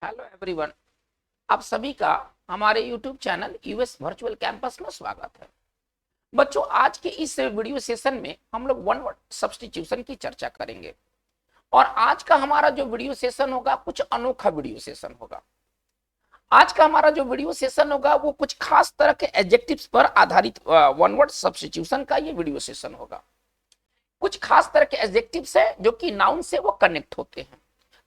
Hello everyone. आप सभी का हमारे YouTube channel US virtual campus में स्वागत है। बच्चों, आज के इस वीडियो सेशन में हम लोग वन वर्ड सब्स्टिट्यूशन की चर्चा करेंगे और आज का हमारा जो वीडियो सेशन होगा कुछ अनोखा वीडियो सेशन होगा। आज का हमारा जो वीडियो सेशन होगा वो कुछ खास तरह के एडजेक्टिव्स पर आधारित वन वर्ड सब्स्टिट्यूशन का ये वीडियो सेशन होगा। कुछ खास तरह के एडजेक्टिव्स हैं जो कि नाउन से वो कनेक्ट होते हैं।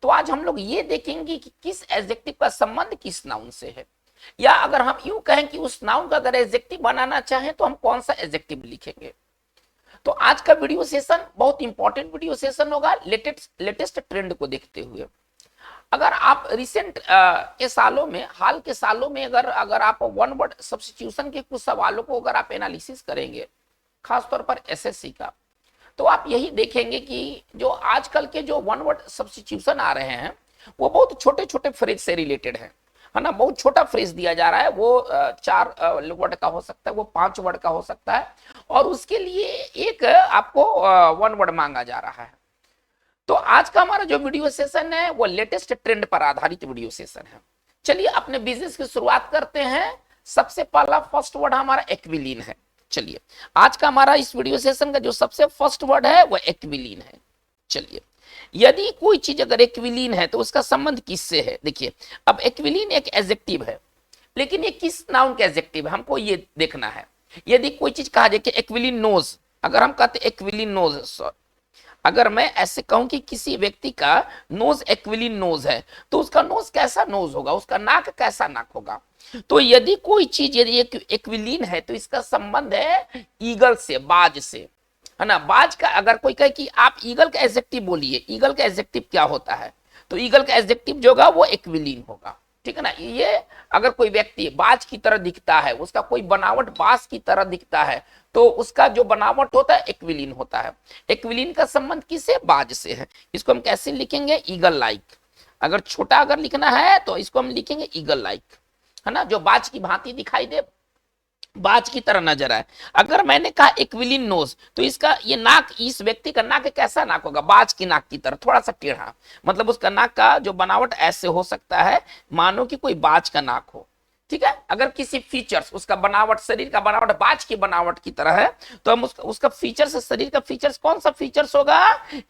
तो आज हम लोग ये देखेंगे कि किस एडजेक्टिव का संबंध किस नाउन से है, या अगर हम यूं कहें कि उस नाउन का अगर एडजेक्टिव बनाना चाहें तो हम कौन सा एडजेक्टिव लिखेंगे। तो आज का वीडियो सेशन बहुत इंपॉर्टेंट वीडियो सेशन होगा लेटेस्ट ट्रेंड को देखते हुए। अगर आप रिसेंट के सालों में, हाल के सालों में अगर आप वन वर्ड सब्स्टिट्यूशन के कुछ सवालों को अगर आप एनालिसिस करेंगे, खासतौर पर एसएससी का, तो आप यही देखेंगे कि जो आजकल के जो वन वर्ड सब्स्टिट्यूशन आ रहे हैं वो बहुत छोटे छोटे फ्रेज से रिलेटेड है ना। बहुत छोटा फ्रेज दिया जा रहा है, वो 4 वर्ड का हो सकता है, वो 5 वर्ड का हो सकता है, और उसके लिए एक आपको 1 वर्ड मांगा जा रहा है। तो आज का हमारा जो वीडियो सेशन है वो लेटेस्ट ट्रेंड पर आधारित वीडियो सेशन है। चलिए अपने बिजनेस की शुरुआत करते हैं। सबसे पहला फर्स्ट वर्ड हमारा एक्विलीन है। चलिए, आज का हमारा इस वीडियो सेशन का जो सबसे फर्स्ट वर्ड है वो एक्विलीन है। चलिए, यदि कोई चीज अगर एक्विलीन है तो उसका संबंध किससे है। देखिए, अब एक्विलीन एक एडजेक्टिव है, लेकिन ये किस नाउन का एडजेक्टिव है हमको ये देखना है। यदि कोई चीज कहा जाए कि एक्विलीन नोज, अगर हम कहते एक्विलीन नोज, अगर मैं ऐसे कहूं कि किसी व्यक्ति का नोज एक्विलीन नोज है तो उसका नोज कैसा नोज होगा, उसका नाक कैसा नाक होगा। तो यदि कोई चीज यदि एक्विलीन है तो इसका संबंध है ईगल से, बाज से, है ना। बाज का अगर कोई कहे कि आप ईगल का एडजेक्टिव बोलिए, ईगल का एडजेक्टिव क्या होता है, तो ईगल का एडजेक्टिव जो होगा वो एक्विलीन होगा, ठीक है ना। ये अगर कोई व्यक्ति बाज की तरह दिखता है, उसका कोई बनावट बाज की तरह दिखता है, तो उसका जो बनावट होता है एक्विलीन होता है। एक्विलीन का संबंध किससे, बाज से है। इसको हम कैसे लिखेंगे, ईगल लाइक। अगर छोटा अगर लिखना है तो इसको हम लिखेंगे ईगल लाइक, है ना, जो बाज की भांति दिखाई दे, बाज की तरह नजर आए। अगर मैंने कहा एक्विलीन नोज तो इसका ये नाक, इस व्यक्ति का नाक कैसा नाक होगा, बाज की नाक की तरह, थोड़ा सा टेढ़ा, मतलब उसका नाक का जो बनावट ऐसे हो सकता है मानो कि कोई बाज का नाक हो, ठीक है। अगर किसी फीचर्स, उसका बनावट, शरीर का बनावट बाज की बनावट की तरह है तो हम उसका फीचर्स, शरीर का फीचर्स कौन सा फीचर्स होगा,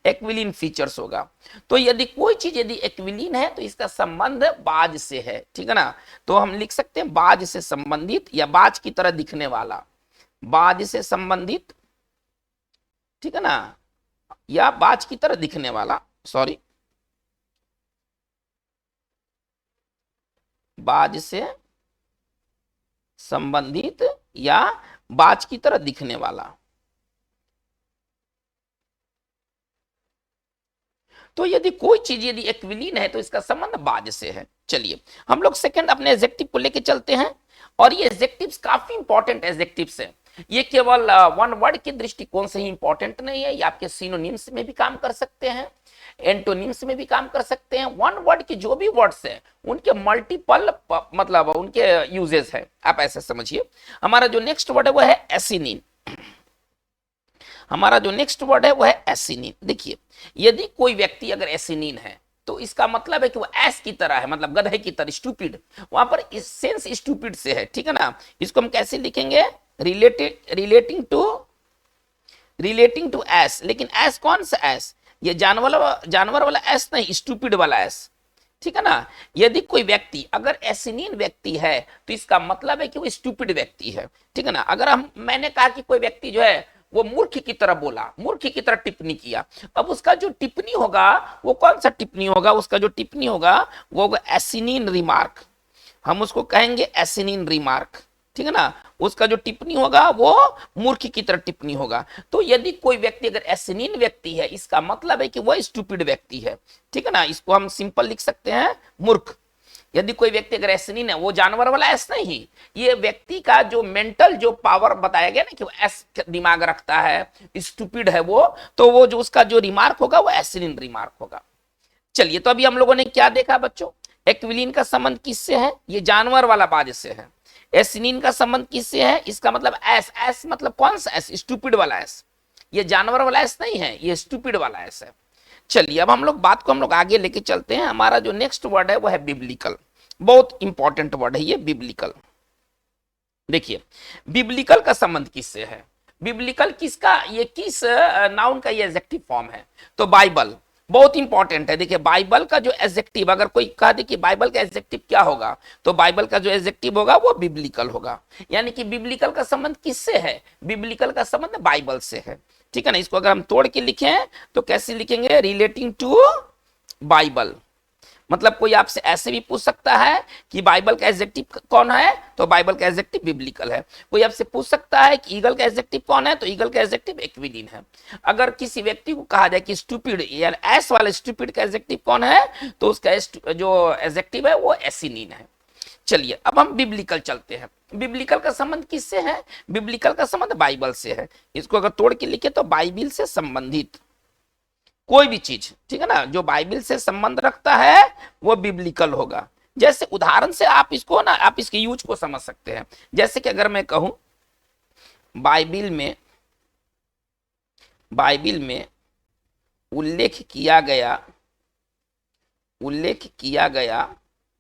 एक्विलीन फीचर्स होगा। तो यदि कोई चीज यदि एक्विलीन है तो इसका संबंध बाज से है, ठीक है ना। तो हम लिख सकते हैं बाज से संबंधित या बाज की तरह दिखने वाला, बाज से संबंधित, ठीक है ना, या बाज की तरह दिखने वाला, सॉरी, बाज से संबंधित या बाज की तरह दिखने वाला। तो यदि कोई चीज यदि एक्विलीन है तो इसका संबंध बाज से है। चलिए, हम लोग सेकंड अपने एडजेक्टिव को लेके चलते हैं, और ये एडजेक्टिव्स काफी इंपॉर्टेंट एडजेक्टिव्स हैं। ये केवल वन वर्ड के दृष्टिकोण से ही इंपॉर्टेंट नहीं है, ये आपके सिनोनिम्स में भी काम कर सकते हैं, एंटोनिम्स में भी काम कर सकते हैं। वन वर्ड के जो भी वर्ड्स हैं उनके मल्टीपल मतलब उनके यूजेस है, आप ऐसे समझिए। हमारा जो नेक्स्ट वर्ड है वो है एसिनिन। हमारा जो नेक्स्ट वर्ड है वो है एसिनिन। देखिए, यदि कोई व्यक्ति अगर एसिनिन है तो इसका मतलब है कि वो एस की तरह है, मतलब गधे की तरह, स्टूपिड, वहां पर सेंस स्टूपिड से है, ठीक है ना। इसको हम कैसे लिखेंगे, रिलेटिंग टू एस, लेकिन एस कौन सा एस, ये जानवर वाला एस नहीं, स्टूपिड वाला एस, ठीक है ना। यदि कोई व्यक्ति अगर एसिनिन व्यक्ति है तो इसका मतलब है कि वो स्टूपिड व्यक्ति है, ठीक है ना। अगर मैंने कहा कि कोई व्यक्ति जो है वो मूर्ख की तरह बोला, मूर्ख की तरह टिप्पणी किया, अब उसका जो टिप्पणी होगा वो कौन सा टिप्पणी होगा, उसका जो टिप्पणी होगा वो होगा एसिनिन रिमार्क। हम उसको कहेंगे एसिनिन रिमार्क, ठीक है ना। उसका जो टिप्पणी होगा वो मूर्ख की तरह टिप्पणी होगा। तो यदि कोई व्यक्ति अगर एसिनिन व्यक्ति है इसका मतलब है कि वह स्टूपिड व्यक्ति है, ठीक है ना। इसको हम सिंपल लिख सकते हैं मूर्ख। यदि कोई व्यक्ति अगर एसिनिन है, वो जानवर वाला एस नहीं, ये व्यक्ति का जो मेंटल जो पावर बताया गया ना कि वो एस दिमाग रखता है, स्टूपिड है वो, तो वो जो उसका जो रिमार्क होगा वो एसिनिन रिमार्क होगा। चलिए, तो अभी हम लोगों ने क्या देखा बच्चों, एक्विलीन का संबंध किससे है, ये जानवर वाला बाज से है। एसिनिन का संबंध किससे है, इसका मतलब एस, एस मतलब कौन सा एस, स्टूपिड वाला एस। ये जानवर वाला एस नहीं है, ये स्टूपिड वाला एस है। चलिए अब हम लोग बात को हम लोग आगे लेके चलते हैं। हमारा जो नेक्स्ट वर्ड है वो है बिब्लिकल। बहुत इंपॉर्टेंट वर्ड है ये बिब्लिकल। देखिए बिब्लिकल का संबंध किससे है? बिब्लिकल किसका, ये किस नाउन का ये एडजेक्टिव फॉर्म है? तो बाइबल बहुत इंपॉर्टेंट है। देखिए बाइबल का जो एडजेक्टिव, अगर कोई कह दे कि बाइबल का एडजेक्टिव क्या होगा, तो बाइबल का जो एडजेक्टिव होगा वो बिब्लिकल होगा। यानी कि बिब्लिकल का संबंध किससे है? बिब्लिकल का संबंध बाइबल से है। ठीक है ना। इसको अगर हम तोड़ के लिखें तो कैसे लिखेंगे? Relating to Bible. मतलब कोई आपसे ऐसे भी पूछ सकता है कि बाइबल का एडजेक्टिव कौन है, तो बाइबल का एडजेक्टिव बिब्लिकल है। कोई आपसे पूछ सकता है कि ईगल का एडजेक्टिव कौन है, तो ईगल का एडजेक्टिव एक्विलिन है। अगर किसी व्यक्ति को कहा जाए कि स्टूपिड या एस वाले स्टूपिड का एडजेक्टिव कौन है, तो उसका जो एडजेक्टिव है वो एसिनिन है। चलिए अब हम बिब्लिकल चलते हैं। बिब्लिकल का संबंध किससे है? बिब्लिकल का संबंध बाइबल से है। इसको अगर तोड़ के लिखे तो बाइबल से संबंधित कोई भी चीज, ठीक है ना, जो बाइबल से संबंध रखता है वो बिब्लिकल होगा। जैसे उदाहरण से आप इसको ना, आप इसके यूज को समझ सकते हैं। जैसे कि अगर मैं कहूं बाइबल में उल्लेख किया गया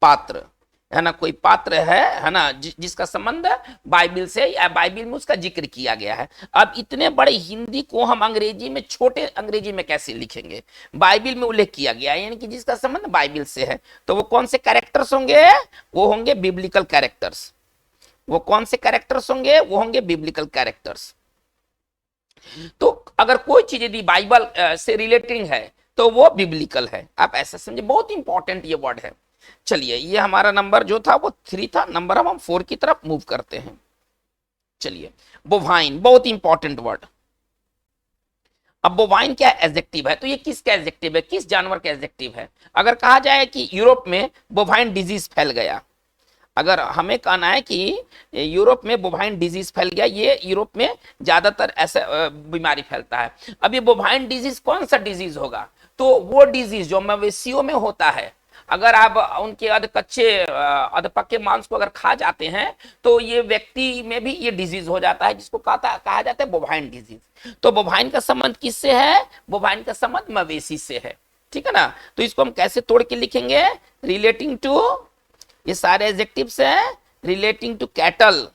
पात्र है ना, कोई पात्र है ना, जिसका संबंध बाइबल से या बाइबल में उसका जिक्र किया गया है। अब इतने बड़े हिंदी को हम अंग्रेजी में, छोटे अंग्रेजी में कैसे लिखेंगे? बाइबल में उल्लेख किया गया है यानी कि जिसका संबंध बाइबल से है, तो वो कौन से कैरेक्टर्स होंगे? वो होंगे बिब्लिकल कैरेक्टर्स। वो कौन से कैरेक्टर्स होंगे? वो होंगे बिब्लिकल कैरेक्टर्स। तो अगर कोई चीज यदि बाइबल से रिलेटेड है तो वो बिब्लिकल है। आप ऐसा समझे, बहुत इंपॉर्टेंट ये वर्ड है। चलिए ये हमारा नंबर जो था वो 3 था, नंबर हम 4 की तरफ मूव करते हैं। चलिए बोवाइन, बहुत इंपॉर्टेंट वर्ड। अब बोवाइन क्या एडजेक्टिव है? तो ये किसका एडजेक्टिव है? किस जानवर का एडजेक्टिव है? अगर कहा जाए कि यूरोप में बोवाइन डिजीज फैल गया, अगर हमें कहना है कि यूरोप में बोवाइन डिजीज फैल गया, ये यूरोप में ज्यादातर ऐसा बीमारी फैलता है। अब ये बोवाइन डिजीज कौन सा डिजीज होगा? तो वो डिजीज जो मवेशियों में होता है, अगर आप उनके अधपक्के मांस को अगर खा जाते हैं तो ये व्यक्ति में भी ये डिजीज हो जाता है, जिसको कहा जाता है बोवाइन डिजीज। तो बोवाइन का संबंध किससे है? बोवाइन का संबंध मवेशी से है। ठीक है ना। तो इसको हम कैसे तोड़ के लिखेंगे? रिलेटिंग टू, ये सारे एडजेक्टिव्स हैं, रिलेटिंग टू कैटल,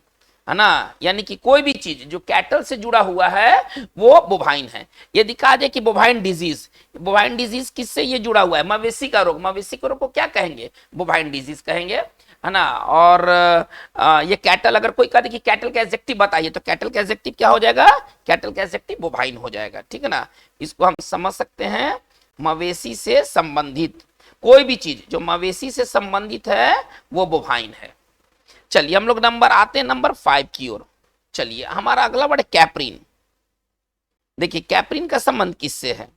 है ना, यानी कि कोई भी चीज जो कैटल से जुड़ा हुआ है वो बोवाइन है। यदि कहा जाए कि बोवाइन डिजीज किससे ये जुड़ा हुआ है? मवेशी का रोग। मवेशी के रोग को क्या कहेंगे? बोवाइन डिजीज कहेंगे, है ना। और ये कैटल, अगर कोई कहे कि कैटल का एडजेक्टिव बताइए, तो कैटल का एडजेक्टिव क्या हो जाएगा? कैटल का एडजेक्टिव बोवाइन हो जाएगा। ठीक है ना। इसको हम समझ सकते हैं, मवेशी से संबंधित कोई भी चीज जो मवेशी से संबंधित है वो बोवाइन है। चलिए हम लोग नंबर आते हैं नंबर 5 की ओर। चलिए हमारा अगला वर्ड कैप्रिन। देखिए कैप्रिन का संबंध किससे है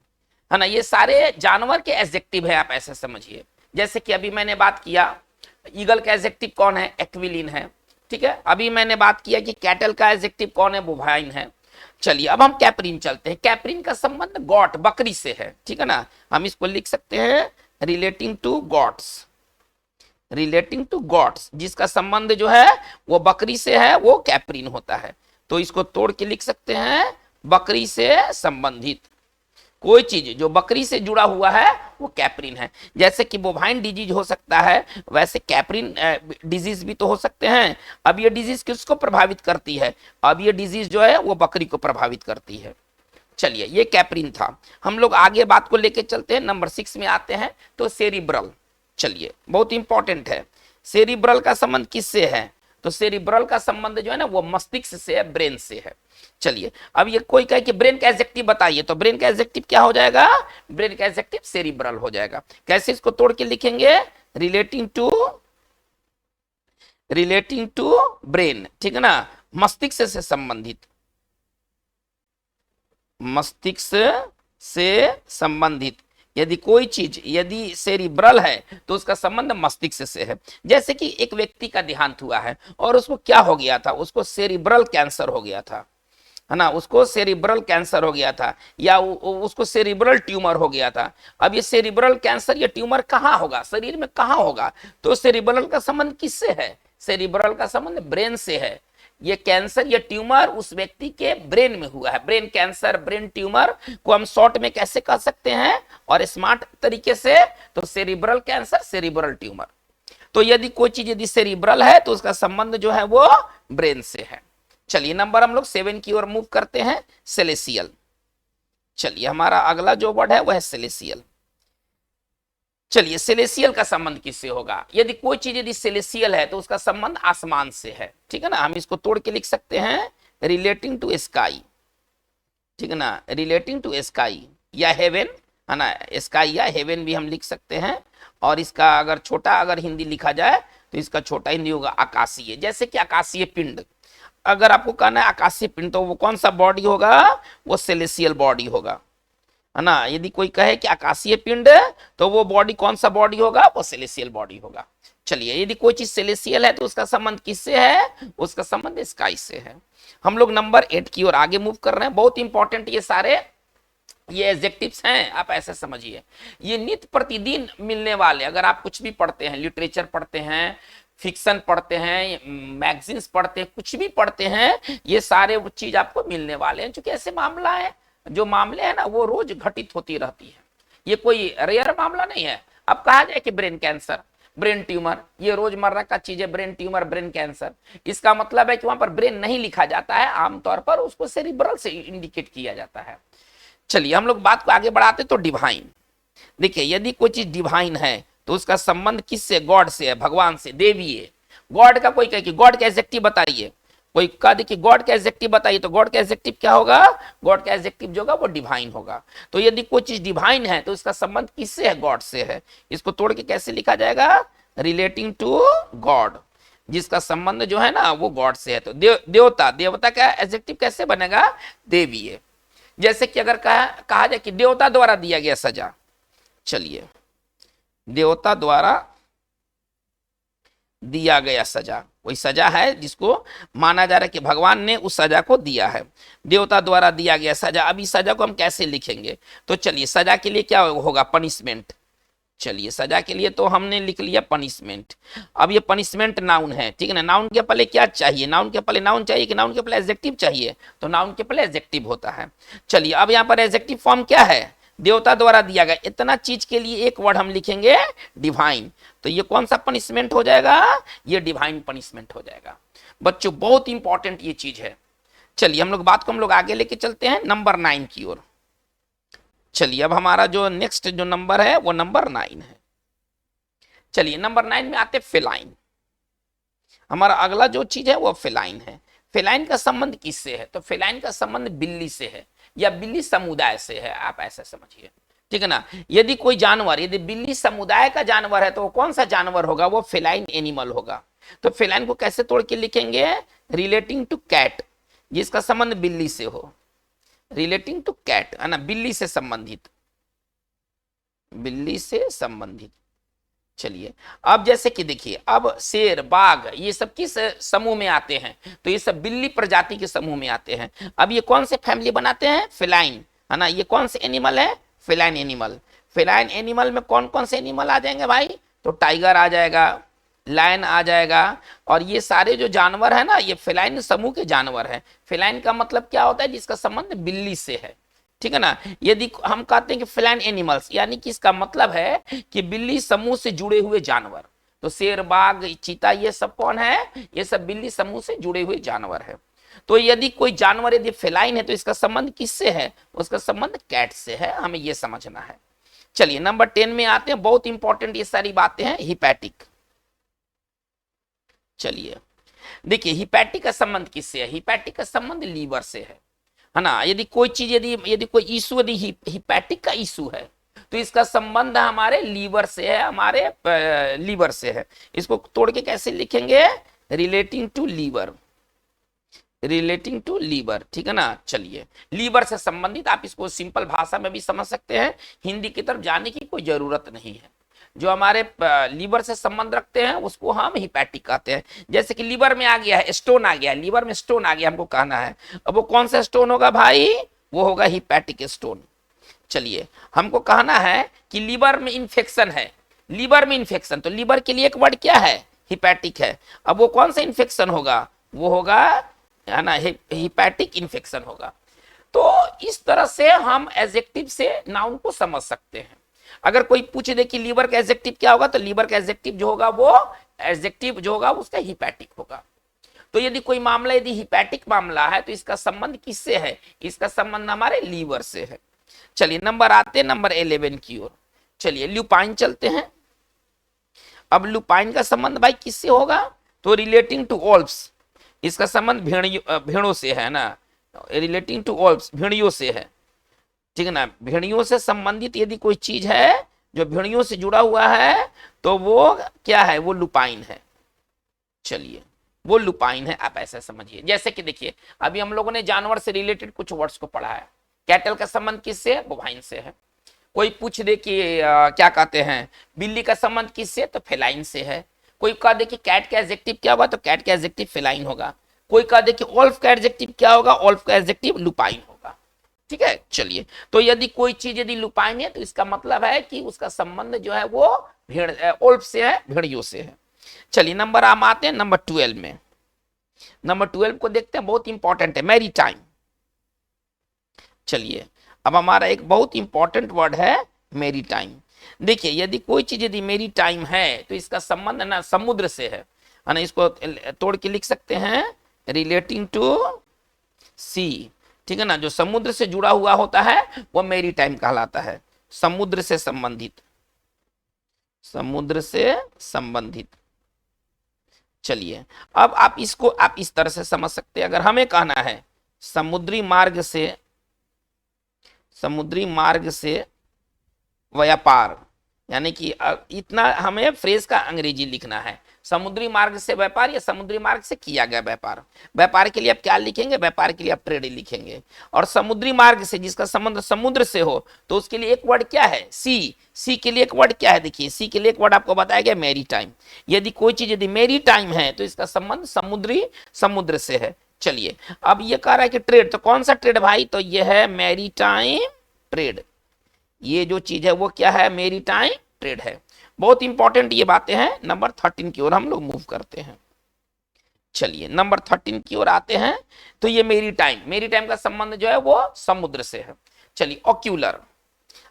ना, ये सारे जानवर के एडजेक्टिव है, आप ऐसे समझिए। जैसे कि अभी मैंने बात किया ईगल का एडजेक्टिव कौन है? एक्विलिन है। ठीक है। अभी मैंने बात किया कि कैटल का एडजेक्टिव कौन है? बोवाइन है। चलिए अब हम कैप्रिन चलते हैं। कैप्रिन का संबंध गॉट, बकरी से है। ठीक है ना। हम इसको लिख सकते हैं relating to gods, relating to gods, जिसका संबंध जो है वो बकरी से है, वो कैप्रिन होता है। तो इसको तोड़ के लिख सकते हैं बकरी से संबंधित कोई चीज जो बकरी से जुड़ा हुआ है वो कैप्रिन है। जैसे कि बोवाइन डिजीज हो सकता है, वैसे कैप्रिन डिजीज भी तो हो सकते हैं। अब ये डिजीज किसको प्रभावित करती है? अब ये डिजीज जो है वो बकरी को प्रभावित करती है। चलिए ये कैप्रिन था। हम लोग आगे बात को लेके चलते हैं, नंबर 6 में आते हैं। तो सेरिब्रल, चलिए बहुत इंपॉर्टेंट है। सेरिब्रल का संबंध किससे है? तो सेरिब्रल का संबंध जो है ना वो मस्तिष्क से है, ब्रेन से है। चलिए अब ये कोई कहे कि ब्रेन का एडजेक्टिव बताइए, तो ब्रेन का एडजेक्टिव क्या हो जाएगा? ब्रेन का एडजेक्टिव सेरिब्रल हो जाएगा। कैसे इसको तोड़ के लिखेंगे? Relating to brain. ठीक है ना। मस्तिष्क से संबंधित, मस्तिष्क से संबंधित यदि कोई चीज यदि सेरिब्रल है तो उसका संबंध मस्तिष्क से है। जैसे कि एक व्यक्ति का देहांत हुआ है और उसको क्या हो गया था? उसको सेरिब्रल कैंसर हो गया था, है ना। उसको सेरिब्रल कैंसर हो गया था या उसको सेरिब्रल ट्यूमर हो गया था। अब ये सेरिब्रल कैंसर या ट्यूमर कहाँ होगा? शरीर में कहाँ होगा? तो सेरिब्रल का संबंध किससे है? सेरिब्रल का संबंध ब्रेन से है। ये कैंसर, ये ट्यूमर उस व्यक्ति के ब्रेन में हुआ है। ब्रेन कैंसर, ब्रेन ट्यूमर को हम शॉर्ट में कैसे कह सकते हैं और स्मार्ट तरीके से, तो सेरिब्रल कैंसर, सेरिब्रल ट्यूमर। तो यदि कोई चीज यदि सेरिब्रल है तो उसका संबंध जो है वो ब्रेन से है। चलिए नंबर हम लोग 7 की ओर मूव करते हैं, सेलेसियल। चलिए हमारा अगला जो वर्ड है वह है सेलेसियल। चलिए सेलेसियल का संबंध किससे होगा? यदि कोई चीज यदि सेलेसियल है तो उसका संबंध आसमान से है, ठीक है ना। हम इसको तोड़ के लिख सकते हैं रिलेटिंग टू स्काई, ठीक है ना, रिलेटिंग टू स्काई या हेवन, है ना, स्काई या हेवन भी हम लिख सकते हैं। और इसका अगर छोटा अगर हिंदी लिखा जाए तो इसका छोटा हिंदी होगा आकाशीय। जैसे कि आकाशीय पिंड, अगर आपको कहना है आकाशीय पिंड तो वो कौन सा बॉडी होगा? वो सेलेसियल बॉडी होगा, है ना। यदि कोई कहे कि आकाशीय पिंड तो वो बॉडी कौन सा बॉडी होगा? वो सेलेसियल बॉडी होगा। चलिए यदि कोई चीज सेलेसियल है तो उसका संबंध किससे है? उसका संबंध स्काई से है। हम लोग नंबर 8 की ओर आगे मूव कर रहे हैं। बहुत इंपॉर्टेंट ये सारे ये एडजेक्टिव्स हैं, आप ऐसे समझिए। ये नित्य प्रतिदिन मिलने वाले, अगर आप कुछ भी पढ़ते हैं, लिटरेचर पढ़ते हैं, फिक्शन पढ़ते हैं, मैगजीन्स पढ़ते हैं, कुछ भी पढ़ते हैं, ये सारे चीज आपको मिलने वाले हैं। क्योंकि ऐसे मामला है, जो मामले हैं ना वो रोज घटित होती रहती है, ये कोई रेयर मामला नहीं है। अब कहा जाए कि ब्रेन कैंसर, ब्रेन ट्यूमर, ये रोजमर्रा का चीज है। ब्रेन ट्यूमर, ब्रेन कैंसर, इसका मतलब है कि वहां पर ब्रेन नहीं लिखा जाता है, आमतौर पर उसको सेरिब्रल से इंडिकेट किया जाता है। चलिए हम लोग बात को आगे बढ़ाते तो डिवाइन। देखिए यदि कोई चीज डिवाइन है तो उसका संबंध किससे? गॉड से है, भगवान से, देवी है। गॉड का कोई कहे कि गॉड का एडजेक्टिव बताइए, कोई कह दे कि गॉड का एडजेक्टिव बताइए, तो गॉड का एडजेक्टिव क्या होगा? गॉड का एडजेक्टिव जो होगा वो डिवाइन होगा। तो यदि कोई चीज डिवाइन है तो इसका संबंध किससे है? गॉड से है। इसको तोड़ के कैसे लिखा जाएगा? रिलेटिंग टू गॉड, जिसका संबंध जो है ना वो गॉड से है। तो देवता, देवता का एडजेक्टिव कैसे बनेगा? देवी है। जैसे कि अगर कहा जाए कि देवता द्वारा दिया गया सजा, चलिए देवता द्वारा दिया गया सजा, कोई सजा है जिसको माना जा रहा है कि भगवान ने उस सजा को दिया है, देवता द्वारा दिया गया सजा। अब इस सजा को हम कैसे लिखेंगे? तो चलिए सजा के लिए क्या होगा? पनिशमेंट। चलिए सजा के लिए तो हमने लिख लिया पनिशमेंट। अब ये पनिशमेंट नाउन है, ठीक है ना। नाउन के पहले क्या चाहिए? नाउन के पहले नाउन चाहिए कि नाउन के पहले एडजेक्टिव चाहिए? तो नाउन के पहले एडजेक्टिव होता है। चलिए अब यहाँ पर एडजेक्टिव फॉर्म क्या है? देवता द्वारा दिया गया। इतना चीज के लिए एक वर्ड हम लिखेंगे डिवाइन। तो ये कौन सा पनिशमेंट हो जाएगा? ये डिवाइन पनिशमेंट हो जाएगा। बच्चों बहुत इंपॉर्टेंट ये चीज है। चलिए हम लोग बात को हम लोग आगे लेके चलते हैं नंबर 9 की ओर। चलिए अब हमारा जो नेक्स्ट जो नंबर है वो नंबर 9 है। चलिए नंबर 9 में आते फेलाइन। हमारा अगला जो चीज है वो फेलाइन है। फेलाइन का संबंध किससे है? तो फेलाइन का संबंध बिल्ली से है या बिल्ली समुदाय से है, आप ऐसा समझिए, ठीक है ना। यदि कोई जानवर, यदि बिल्ली समुदाय का जानवर है तो वो कौन सा जानवर होगा? वो फेलाइन एनिमल होगा। तो फेलाइन को कैसे तोड़ के लिखेंगे? रिलेटिंग टू कैट, जिसका संबंध बिल्ली से हो। रिलेटिंग टू कैट, है ना, बिल्ली से संबंधित, बिल्ली से संबंधित। चलिए अब जैसे कि देखिए, अब शेर, बाघ, ये सब किस समूह में आते हैं? तो ये सब बिल्ली प्रजाति के समूह में आते हैं। अब ये कौन से फैमिली बनाते हैं? फेलाइन, है ना। ये कौन से एनिमल है? Feline animal. फेलाइन एनिमल में कौन कौन से एनिमल आ जाएंगे भाई? तो टाइगर आ जाएगा, लायन आ जाएगा, और ये सारे जो जानवर है ना ये फेलाइन समूह के जानवर हैं। फेलाइन का मतलब क्या होता है? जिसका संबंध बिल्ली से है, ठीक है ना। यदि हम कहते हैं कि फेलाइन एनिमल्स, यानी कि इसका मतलब है कि बिल्ली समूह से जुड़े हुए जानवर। तो शेर, बाघ, चीता, ये सब कौन है? ये सब बिल्ली समूह से जुड़े हुए जानवर है। तो यदि कोई जानवर यदि फेलाइन है तो इसका संबंध किससे है? उसका संबंध कैट से है, हमें यह समझना है। चलिए नंबर 10 में आते हैं। बहुत इंपॉर्टेंट ये सारी बातें हैं। हिपैटिक। चलिए देखिए हिपैटिक का संबंध किससे है? हिपैटिक का संबंध लीवर से है ना। यदि कोई चीज यदि कोई इशू यदि हिपैटिक का इशू है तो इसका संबंध हमारे लीवर से है, हमारे लीवर से है। इसको तोड़ के कैसे लिखेंगे? Relating to liver, relating to liver, ठीक है ना। चलिए लीवर से संबंधित, आप इसको सिंपल भाषा में भी समझ सकते हैं, हिंदी की तरफ जाने की कोई जरूरत नहीं है। जो हमारे लीवर से संबंध रखते हैं उसको हम हिपैटिक कहते हैं। जैसे कि लीवर में आ गया है, स्टोन आ गया है, लीवर में स्टोन आ गया, हमको कहना है अब वो कौन सा स्टोन होगा भाई? वो होगा हिपैटिक स्टोन। चलिए हमको कहना है कि लीवर में इंफेक्शन है, लीवर में इंफेक्शन, तो लीवर के लिए एक वर्ड क्या है? हिपैटिक है। अब वो कौन सा इंफेक्शन होगा? वो होगा, है ना, हिपैटिक इन्फेक्शन होगा। तो इस तरह से हम एडजेक्टिव से नाउन को समझ सकते हैं। अगर कोई पूछ दे कि लीवर का एडजेक्टिव क्या होगा, तो लीवर का एडजेक्टिव जो होगा वो एडजेक्टिव जो होगा उसका हिपैटिक होगा। तो यदि कोई मामला यदि हिपैटिक मामला है तो इसका संबंध किससे है, इसका संबंध हमारे लीवर से है। चलिए नंबर आते हैं नंबर 11 की ओर। चलिए ल्यूपाइन चलते हैं। अब ल्यूपाइन का संबंध भाई किससे होगा, तो रिलेटिंग टू वोल्व्स, इसका संबंध भेड़ों से है ना, रिलेटिंग टू वोल्व्स, भेड़ियों से है, ठीक है ना। भेड़ियों से संबंधित यदि कोई चीज है जो भेड़ियों से जुड़ा हुआ है तो वो क्या है, वो लुपाइन है। चलिए वो लुपाइन है, आप ऐसा समझिए। जैसे कि देखिए अभी हम लोगों ने जानवर से रिलेटेड कुछ वर्ड्स को पढ़ा है। कैटल का संबंध किससे है, बोवाइन से है। कोई पूछ दे कि क्या कहते हैं बिल्ली का संबंध किससे, तो फेलाइन से है। कोई कह दे कि कैट का एडजेक्टिव क्या होगा, तो कैट का एडजेक्टिव फेलाइन होगा। कोई कह दे कि ओल्फ का एडजेक्टिव क्या होगा, ओल्फ का एडजेक्टिव लुपाइन होगा। ठीक है, चलिए तो यदि कोई चीज यदि लुपाइन है तो इसका मतलब है कि उसका संबंध जो है वो भेड़ ओल्फ से है, भेड़ियों से है। चलिए नंबर हम आते हैं नंबर 12 में। नंबर 12 को देखते हैं, बहुत इंपॉर्टेंट है, मैरी टाइम। चलिए अब हमारा एक बहुत इंपॉर्टेंट वर्ड है मेरी टाइम। देखिए यदि कोई चीज यदि मेरी टाइम है तो इसका संबंध ना समुद्र से है ना, इसको तोड़ के लिख सकते हैं रिलेटिंग टू सी, ठीक है ना। जो समुद्र से जुड़ा हुआ होता है वो मेरी टाइम कहलाता है, समुद्र से संबंधित, समुद्र से संबंधित। चलिए अब आप इसको आप इस तरह से समझ सकते हैं, अगर हमें कहना है समुद्री मार्ग से, समुद्री मार्ग से व्यापार, यानी कि इतना हमें फ्रेज का अंग्रेजी लिखना है, समुद्री मार्ग से व्यापार या समुद्री मार्ग से किया गया व्यापार। व्यापार के लिए आप क्या लिखेंगे, व्यापार के लिए आप ट्रेड लिखेंगे। और समुद्री मार्ग से जिसका संबंध समुद्र से हो तो उसके लिए एक वर्ड क्या है, सी। सी के लिए एक वर्ड क्या है, देखिए सी के लिए एक वर्ड आपको बताया गया मेरी टाइम। यदि कोई चीज यदि मेरी टाइम है तो इसका संबंध समुद्री समुद्र से है। चलिए अब ये कह रहा है कि ट्रेड, तो कौन सा ट्रेड भाई, तो ये है मैरी टाइम ट्रेड। ये जो चीज है वो क्या है, मेरी टाइम ट्रेड है। बहुत इंपॉर्टेंट ये बातें हैं। नंबर 13 की ओर हम लोग मूव करते हैं। चलिए नंबर 13 की ओर आते हैं। तो ये मेरी टाइम का संबंध जो है वो समुद्र से है। चलिए ऑक्यूलर,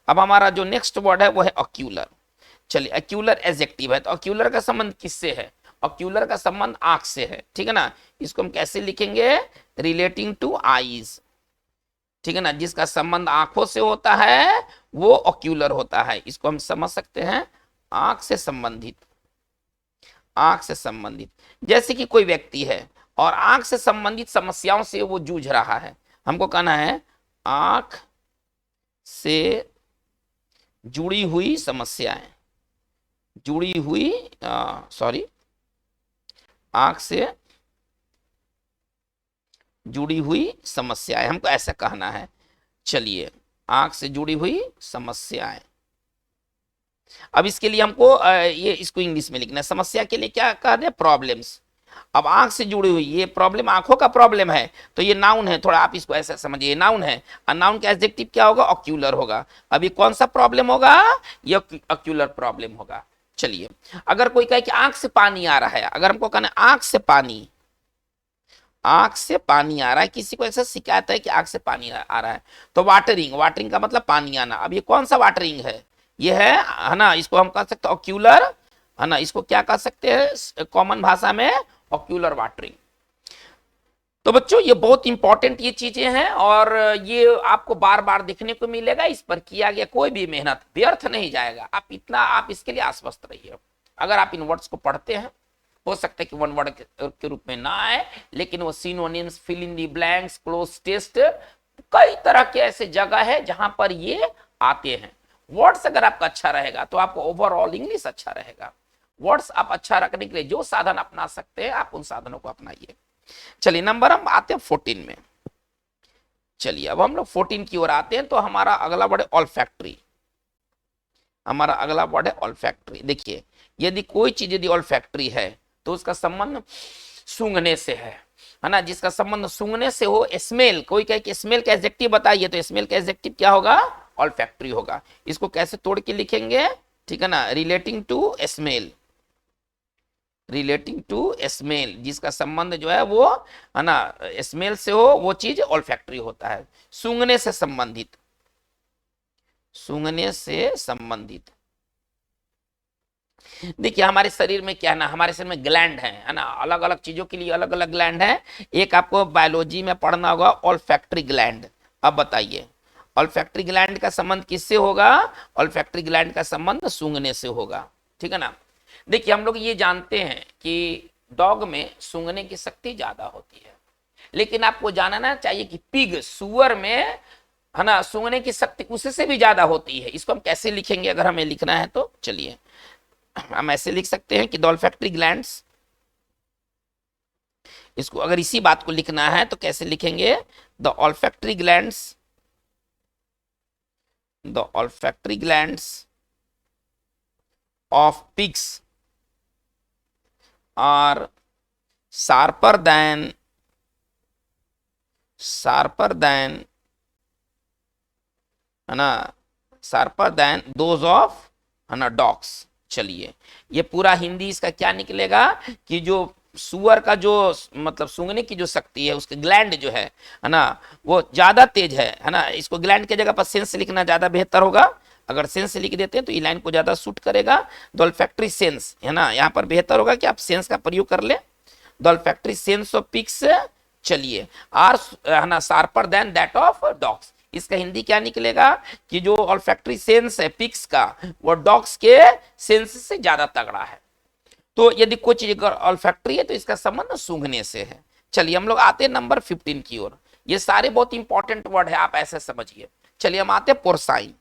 अब हमारा जो नेक्स्ट वर्ड है वो है ऑक्यूलर। चलिए ऑक्यूलर एडजेक्टिव है, तो ऑक्यूलर का संबंध किससे है, ऑक्यूलर का संबंध आंख से है, ठीक है ना। इसको हम कैसे लिखेंगे, रिलेटिंग टू आईज, ठीक है ना। जिसका संबंध आंखों से होता है वो ऑक्यूलर होता है। इसको हम समझ सकते हैं आंख से संबंधित, आंख से संबंधित। जैसे कि कोई व्यक्ति है और आंख से संबंधित समस्याओं से वो जूझ रहा है, हमको कहना है आंख से जुड़ी हुई समस्याएं, जुड़ी हुई सॉरी आंख से जुड़ी हुई समस्याएं, हमको ऐसा कहना है। चलिए आंख से जुड़ी हुई समस्याएं। अब इसके लिए हमको ये इसको इंग्लिश में लिखना है। समस्या के लिए क्या कह दे, प्रॉब्लम्स। अब आंख से जुड़ी हुई ये प्रॉब्लम आंखों का प्रॉब्लम है तो ये नाउन है, थोड़ा आप इसको ऐसा समझिए, नाउन है। और नाउन का एडजेक्टिव क्या होगा, ऑक्यूलर होगा। अब ये कौन सा प्रॉब्लम होगा, ये ऑक्यूलर प्रॉब्लम होगा। चलिए अगर कोई कहे कि आंख से पानी आ रहा है, अगर हमको कहना आंख से पानी, आंख से पानी आ रहा है, किसी को ऐसा शिकायत है कि आंख से पानी आ रहा है, तो वाटरिंग, वाटरिंग का मतलब पानी आना। अब ये कौन सा वाटरिंग है, ये है ना, इसको हम कह सकते हैं ऑक्यूलर, है ना। इसको क्या कह सकते हैं कॉमन भाषा में, ऑक्यूलर वाटरिंग। तो बच्चों ये बहुत इंपॉर्टेंट ये चीजें हैं और ये आपको बार बार देखने को मिलेगा। इस पर किया गया कोई भी मेहनत व्यर्थ नहीं जाएगा। आप इतना आप इसके लिए आश्वस्त रहिए। अगर आप इन वर्ड्स को पढ़ते हैं, हो सकता है कि वन वर्ड के रूप में ना आए, लेकिन वो synonyms, fill in the blanks, cloze test, कई तरह के ऐसे जगह है जहां पर ये आते हैं। वर्ड्स अगर आपका अच्छा रहेगा तो आपको ओवरऑल इंग्लिश अच्छा रहेगा। वर्ड्स आप अच्छा रखने के लिए जो साधन अपना सकते हैं आप उन साधनों को अपनाइए। चलिए नंबर हम आते हैं 14 में। चलिए अब हम लोग 14 की ओर आते हैं। तो हमारा अगला वर्ड है ऑल्फैक्टरी, हमारा अगला वर्ड है ऑल्फैक्टरी। देखिए यदि कोई चीज यदि ऑल्फैक्टरी है तो उसका संबंध सूंघने से है ना। जिसका संबंध सूंघने से हो, स्मेल, कोई कहे कि स्मेल का एडजेक्टिव बताइए, तो स्मेल का एडजेक्टिव क्या होगा, ऑल्फैक्टरी होगा। इसको कैसे तोड़ के लिखेंगे, ठीक है ना, relating to smell, relating to smell, जिसका संबंध जो है वो है ना स्मेल से हो, वो चीज ऑल्फैक्टरी होता है। सूंघने से संबंधित, सूंघने से संबंधित। देखिए हमारे शरीर में क्या है ना, हमारे शरीर में ग्लैंड है ना, अलग अलग चीजों के लिए अलग अलग ग्लैंड है। एक आपको बायोलॉजी में पढ़ना होगा ऑल्फैक्टरी ग्लैंड। अब बताइए ऑल्फैक्टरी ग्लैंड का संबंध किससे होगा? ऑल्फैक्टरी ग्लैंड का संबंध सूंघने से होगा, ठीक है ना। देखिए हम लोग ये जानते हैं कि डॉग में सूंघने की शक्ति ज्यादा होती है, लेकिन आपको जानना चाहिए कि पिग, सुअर में है ना सूंघने की शक्ति उससे भी ज्यादा होती है। इसको हम कैसे लिखेंगे? अगर हमें लिखना है तो चलिए हम ऐसे लिख सकते हैं कि द ऑल्फैक्टरी ग्लैंड्स, इसको अगर इसी बात को लिखना है तो कैसे लिखेंगे? The olfactory glands, the olfactory glands of pigs are sharper than है ना, शार्पर देन दोज ऑफ है ना डॉग्स। चलिए ये पूरा हिंदी इसका क्या निकलेगा कि जो सुअर का जो मतलब सूंघने की जो शक्ति है, उसके ग्लैंड जो है ना वो ज्यादा तेज है ना। इसको ग्लैंड की जगह पर सेंस लिखना ज्यादा बेहतर होगा। अगर सेंस लिख देते हैं तो ये लाइन को ज्यादा सूट करेगा। द ऑल्फैक्टरी सेंस है ना, यहाँ पर बेहतर होगा कि आप सेंस का प्रयोग कर ले। The olfactory sense of pigs, चलिए आर है ना sharper than that of dogs. इसका हिंदी क्या निकलेगा कि जो ऑल्फैक्टरी सेंस है पिग्स का, वो डॉग्स के सेंस से ज्यादा तगड़ा है। तो यदि कोई चीज ऑल्फैक्टरी है तो इसका संबंध सूंघने से है। चलिए हम लोग आते हैं नंबर 15 की ओर। ये सारे बहुत इंपॉर्टेंट वर्ड है, आप ऐसे समझिए। चलिए हम आते हैं पोर्साइन।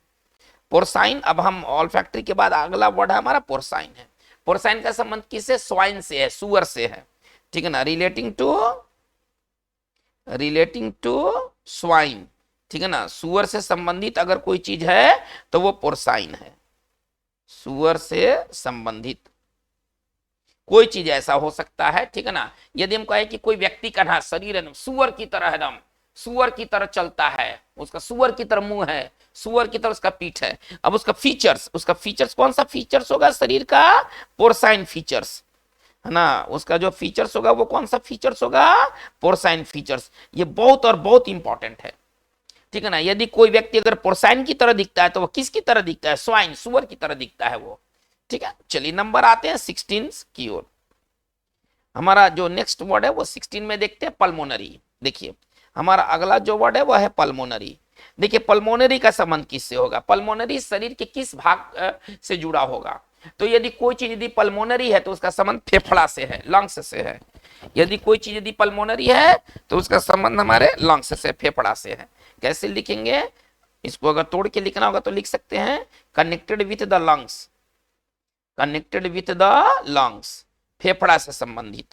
पोर्साइन, अब हम ऑल्फैक्टरी के बाद अगला वर्ड है हमारा पोर्साइन है। पोर्साइन का संबंध किससे? स्वाइन से है, सुअर से है, ठीक है ना। रिलेटिंग टू स्वाइन, ठीक है ना। सुअर से संबंधित अगर कोई चीज है तो वो पोर्साइन है। सुअर से संबंधित कोई चीज ऐसा हो सकता है, ठीक है ना। यदि हम कहें कि कोई व्यक्ति का ना शरीर है सुअर की तरह, एकदम सुअर की तरह चलता है, उसका सुअर की तरह मुंह है, सुअर की तरह उसका पीठ है। अब उसका फीचर्स कौन सा फीचर्स होगा शरीर का? पोर्साइन फीचर्स है ना। उसका जो फीचर्स होगा वो कौन सा फीचर्स होगा? पोर्साइन फीचर्स। ये बहुत और बहुत इंपॉर्टेंट है, ठीक है ना। यदि कोई व्यक्ति अगर पोर्साइन की तरह दिखता है तो वो किसकी तरह दिखता है? स्वाइन, सुअर की तरह दिखता है वो, ठीक है। चलिए नंबर आते हैं 16 की ओर। हमारा जो नेक्स्ट वर्ड है वो 16 में देखते हैं पल्मोनरी। देखिए हमारा अगला जो वर्ड है वो है पल्मोनरी। देखिए पल्मोनरी का संबंध किससे होगा? पल्मोनरी शरीर के किस भाग से जुड़ा होगा? तो यदि कोई चीज यदि पल्मोनरी है तो उसका संबंध फेफड़ा से है, लंग्स से है। यदि कोई चीज यदि पल्मोनरी है तो उसका संबंध हमारे लंग्स से, फेफड़ा से है। कैसे लिखेंगे? इसको अगर तोड़ के लिखना होगा तो लिख सकते हैं connected with the lungs, connected with the lungs, फेफड़ा से संबंधित,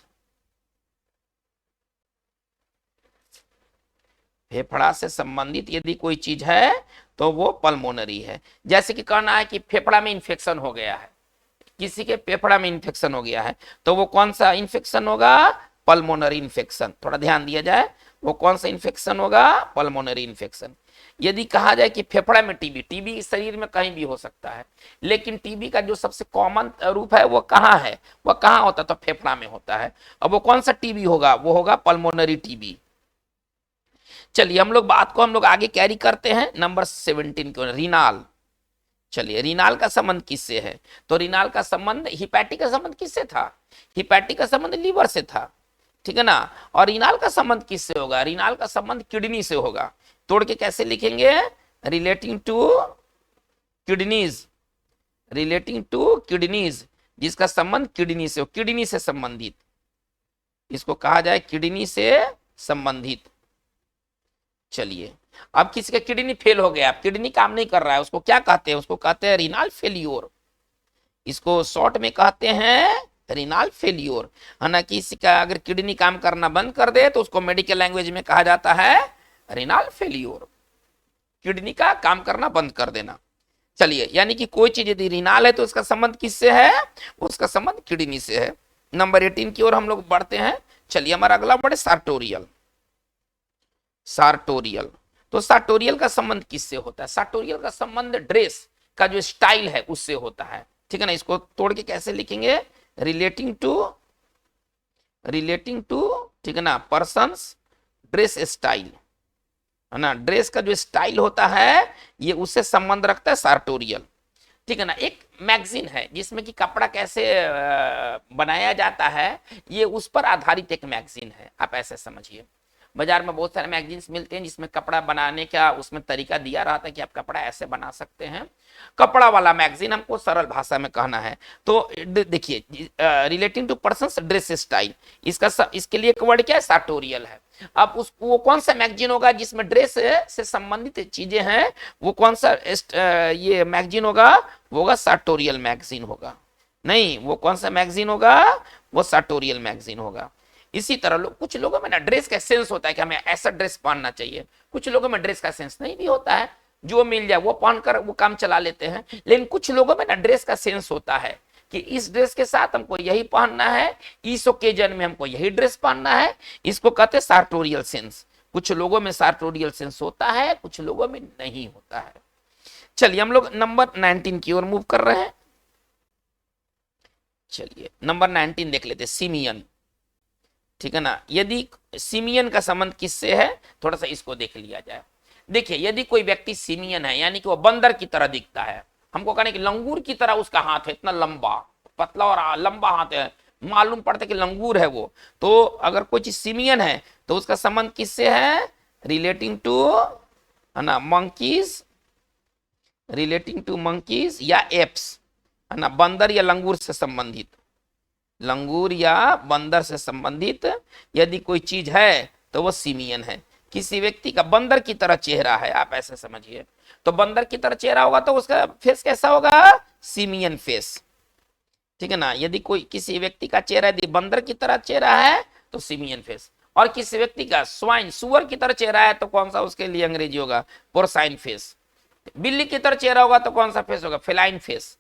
फेफड़ा से संबंधित यदि कोई चीज है तो वो पल्मोनरी है। जैसे कि कहना है कि फेफड़ा में इंफेक्शन हो गया है, किसी के फेफड़ा में इंफेक्शन हो गया है तो वो कौन सा इंफेक्शन होगा? Pulmonary infection. थोड़ा ध्यान दिया जाए, वो कौन सा इंफेक्शन होगा? Pulmonary infection. यदि कहा जाए कि फेफड़ा में टीबी, टीबी शरीर में कहीं भी हो सकता है, लेकिन टीबी का जो सबसे कॉमन रूप है वो कहाँ है? वो कहाँ होता है? तो फेफड़ा में होता है। अब वो कौन सा टीबी होगा? वो होगा पल्मोनरी टीबी। चलिए हम लोग बात को हम लोग आगे कैरी करते हैं नंबर 17 को, रीनाल। चलिए रीनाल का संबंध किससे है? तो रीनाल का संबंध, हिपैटिक का संबंध किससे था? हिपैटिक का संबंध लीवर से था, ठीक है ना। और रीनाल का संबंध किससे होगा? रीनाल का संबंध किडनी से होगा। तोड़ के कैसे लिखेंगे? Relating to kidneys, relating to kidneys, जिसका संबंध किडनी से हो, किडनी से संबंधित, इसको कहा जाए किडनी से संबंधित। चलिए अब किसी का किडनी फेल हो गया, किडनी काम नहीं कर रहा है, उसको क्या कहते हैं? उसको कहते हैं रीनाल फेल्योर। इसको शॉर्ट में कहते हैं रीनाल फेल्योर, है ना। किसी का अगर किडनी काम करना बंद कर दे तो उसको मेडिकल लैंग्वेज में कहा जाता है रीनाल फेल्योर, किडनी का काम करना बंद कर देना। चलिए यानी कि कोई चीज यदि रीनाल है तो उसका संबंध किससे है? उसका संबंध किडनी से है। नंबर 18 की ओर हम लोग बढ़ते हैं। चलिए हमारा अगला वर्ड है सार्टोरियल। सार्टोरियल, तो सार्टोरियल का संबंध किससे होता है? सार्टोरियल का संबंध ड्रेस का जो स्टाइल है उससे होता है, ठीक है ना। इसको तोड़ के कैसे लिखेंगे? रिलेटिंग टू रिलेटिंग टू, ठीक है ना, पर्सन्स ड्रेस स्टाइल, है ना, ड्रेस का जो स्टाइल होता है ये उससे संबंध रखता है सार्टोरियल, ठीक है ना। एक मैगजीन है जिसमें कि कपड़ा कैसे बनाया जाता है, ये उस पर आधारित एक मैगजीन है, आप ऐसे समझिए। बाजार में बहुत सारे मैगजीन्स मिलते हैं जिसमें कपड़ा बनाने का उसमें तरीका दिया रहता है कि आप कपड़ा ऐसे बना सकते हैं। कपड़ा वाला मैगजीन हमको सरल भाषा में कहना है तो देखिए, relating to persons dress style, इसके लिए एक वर्ड क्या है, सार्टोरियल है। अब उस वो कौन सा मैगजीन होगा जिसमें ड्रेस से संबंधित चीजें हैं, वो कौन सा ये मैगजीन होगा, वो होगा सार्टोरियल मैगजीन होगा। नहीं, वो कौन सा मैगजीन होगा, वो सार्टोरियल मैगजीन होगा। इसी तरह कुछ लोगों में ना ड्रेस का सेंस होता है कि हमें ऐसा ड्रेस पहनना चाहिए, कुछ लोगों में ड्रेस का सेंस नहीं भी होता है, जो मिल जाए वो पहनकर वो काम चला लेते हैं। लेकिन कुछ लोगों में ना ड्रेस का सेंस होता है कि इस ड्रेस के साथ हमको यही पहनना है, इस ओकेजन में हमको यही ड्रेस पहनना है, इसको कहते हैं सार्टोरियल सेंस। कुछ लोगों में सार्टोरियल सेंस होता है, कुछ लोगों में नहीं होता है। चलिए हम लोग नंबर 19 की ओर मूव कर रहे हैं। चलिए नंबर 19 देख लेते, सिमियन, ठीक है ना। यदि सिमियन का संबंध किससे है, थोड़ा सा इसको देख लिया जाए। देखिए यदि कोई व्यक्ति सिमियन है यानी कि वो बंदर की तरह दिखता है, हमको कहने कि लंगूर की तरह उसका हाथ है, इतना लंबा, पतला और लंबा हाथ है, मालूम पड़ता है कि लंगूर है वो, तो अगर कोई चीज सिमियन है तो उसका संबंध किससे है, रिलेटिंग टू, है ना, मंकीज, रिलेटिंग टू मंकीज या एप्स, है ना, बंदर या लंगूर से संबंधित, लंगूर या बंदर से संबंधित यदि कोई चीज है तो वो सिमियन है। किसी व्यक्ति का बंदर की तरह चेहरा है, आप ऐसे समझिए, तो बंदर की तरह चेहरा होगा तो उसका फेस कैसा होगा, सिमियन फेस, ठीक है ना। यदि कोई किसी व्यक्ति का चेहरा यदि बंदर की तरह चेहरा है तो सिमियन फेस, और किसी व्यक्ति का स्वाइन सुअर की तरह चेहरा है तो कौन सा उसके लिए अंग्रेजी होगा, पोर्साइन फेस। बिल्ली की तरह चेहरा होगा तो कौन सा फेस होगा, फेलाइन फेस,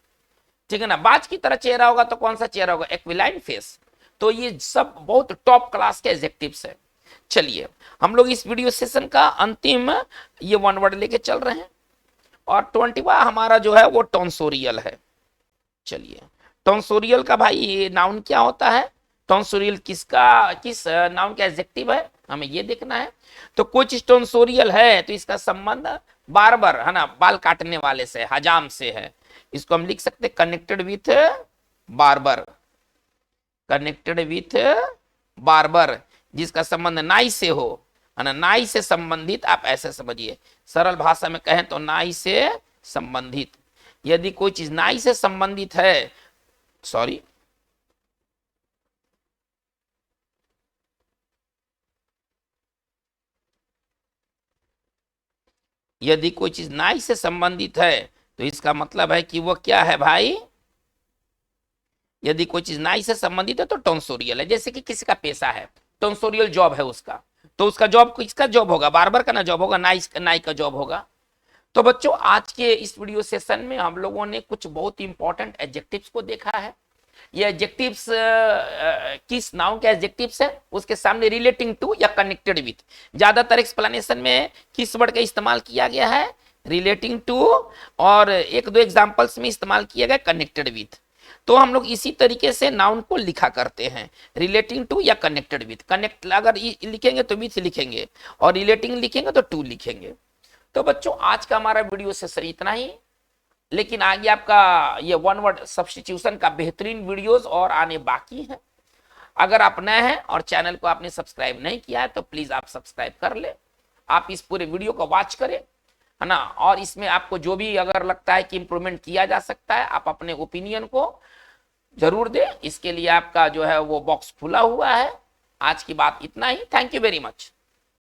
ठीक है ना। बाज की तरह चेहरा होगा तो कौन सा चेहरा होगा, एक्विलाइन फेस। तो ये सब बहुत टॉप क्लास के एडजेक्टिव्स है। चलिए हम लोग इस वीडियो सेशन का अंतिम ये वन वर्ड लेके चल रहे हैं, और 20वां हमारा जो है वो टॉन्सोरियल है। चलिए टॉन्सोरियल का भाई ये नाउन क्या होता है, टॉन्सोरियल किस नाउन का एडजेक्टिव है, हमें ये देखना है। तो कोई चीज टॉन्सोरियल है तो इसका संबंध बार्बर, है ना, बाल काटने वाले से, हजाम से है। इसको हम लिख सकते connected with barber, connected with barber, जिसका संबंध नाई से हो, है ना, नाई से संबंधित, आप ऐसे समझिए, सरल भाषा में कहें तो नाई से संबंधित। यदि कोई चीज नाई से संबंधित है, सॉरी, यदि कोई चीज नाई से संबंधित है तो इसका मतलब है कि वो क्या है भाई, यदि कोई चीज नाई से संबंधित है तो टॉन्सोरियल है। जैसे कि किसी का पेशा है, टॉन्सोरियल जॉब है उसका, तो उसका जॉब किसका जॉब होगा, बार्बर का ना जॉब होगा, नाई का जॉब होगा। तो बच्चों आज के इस वीडियो सेशन में हम लोगों ने कुछ बहुत इंपॉर्टेंट एडजेक्टिव्स को देखा है। ये एडजेक्टिव्स किस नाउन के एडजेक्टिव्स है, उसके सामने रिलेटिंग टू या कनेक्टेड विथ, ज्यादातर एक्सप्लेनेशन में किस वर्ड का इस्तेमाल किया गया है, रिलेटिंग टू, और एक दो एग्जांपल्स में इस्तेमाल किया गया कनेक्टेड विथ। तो हम लोग इसी तरीके से नाउन को लिखा करते हैं, रिलेटिंग टू या कनेक्टेड विथ। कनेक्ट अगर लिखेंगे तो विथ लिखेंगे, और रिलेटिंग लिखेंगे तो टू लिखेंगे। तो बच्चों आज का हमारा वीडियो सेशन इतना ही, लेकिन आगे आपका ये वन वर्ड सब्स्टिट्यूशन का बेहतरीन वीडियोस और आने बाकी है। अगर आप नए हैं और चैनल को आपने सब्सक्राइब नहीं किया है तो प्लीज आप सब्सक्राइब कर ले, आप इस पूरे वीडियो को वॉच करें, है ना, और इसमें आपको जो भी अगर लगता है कि इंप्रूवमेंट किया जा सकता है आप अपने ओपिनियन को जरूर दें। इसके लिए आपका जो है वो बॉक्स खुला हुआ है। आज की बात इतना ही, थैंक यू वेरी मच।